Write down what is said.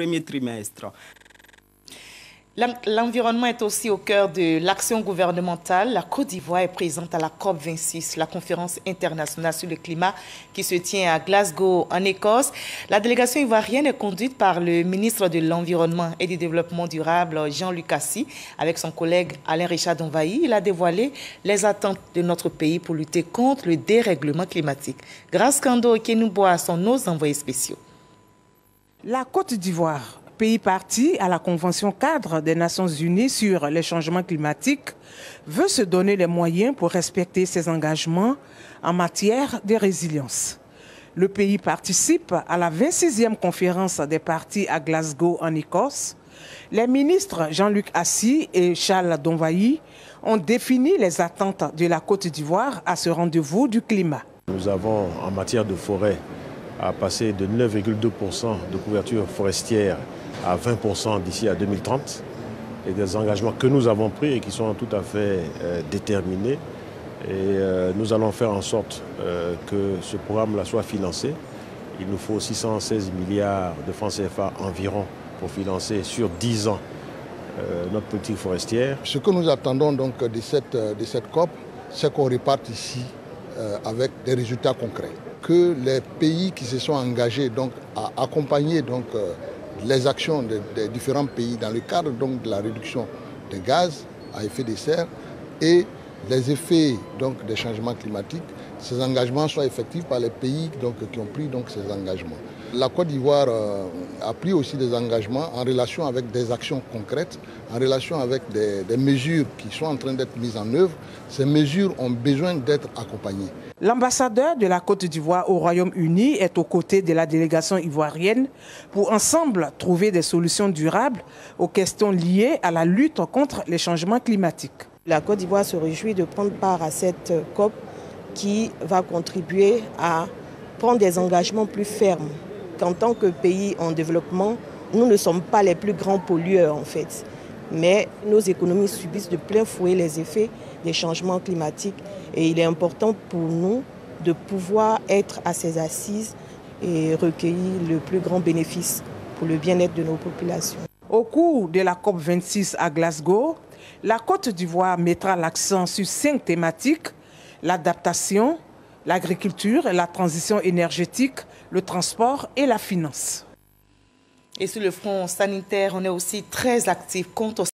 premier trimestre. L'environnement est aussi au cœur de l'action gouvernementale. La Côte d'Ivoire est présente à la COP26, la conférence internationale sur le climat qui se tient à Glasgow, en Écosse. La délégation ivoirienne est conduite par le ministre de l'Environnement et du Développement durable, Jean-Luc Assy, avec son collègue Alain Richard Donvaï. Il a dévoilé les attentes de notre pays pour lutter contre le dérèglement climatique. Grace Kando et Kenouboa sont nos envoyés spéciaux. La Côte d'Ivoire, pays partie à la Convention cadre des Nations Unies sur les changements climatiques, veut se donner les moyens pour respecter ses engagements en matière de résilience. Le pays participe à la 26e conférence des parties à Glasgow, en Écosse. Les ministres Jean-Luc Assy et Charles Donvaï ont défini les attentes de la Côte d'Ivoire à ce rendez-vous du climat. Nous avons, en matière de forêt, à passer de 9,2% de couverture forestière à 20% d'ici à 2030, et des engagements que nous avons pris et qui sont tout à fait déterminés. Et nous allons faire en sorte que ce programme-là soit financé. Il nous faut 616 milliards de francs CFA environ pour financer sur 10 ans notre politique forestière. Ce que nous attendons donc de cette COP, c'est qu'on reparte ici avec des résultats concrets. Que les pays qui se sont engagés donc, à accompagner donc, les actions des différents pays dans le cadre donc, de la réduction des gaz à effet de serre et les effets donc, des changements climatiques, ces engagements soient effectifs par les pays donc, qui ont pris donc, ces engagements. La Côte d'Ivoire a pris aussi des engagements en relation avec des actions concrètes, en relation avec des mesures qui sont en train d'être mises en œuvre. Ces mesures ont besoin d'être accompagnées. L'ambassadeur de la Côte d'Ivoire au Royaume-Uni est aux côtés de la délégation ivoirienne pour ensemble trouver des solutions durables aux questions liées à la lutte contre les changements climatiques. La Côte d'Ivoire se réjouit de prendre part à cette COP qui va contribuer à prendre des engagements plus fermes. Qu'en tant que pays en développement, nous ne sommes pas les plus grands pollueurs en fait. Mais nos économies subissent de plein fouet les effets des changements climatiques. Et il est important pour nous de pouvoir être à ces assises et recueillir le plus grand bénéfice pour le bien-être de nos populations. Au cours de la COP26 à Glasgow, la Côte d'Ivoire mettra l'accent sur 5 thématiques: l'adaptation, l'agriculture, la transition énergétique, le transport et la finance. Et sur le front sanitaire, on est aussi très actifs contre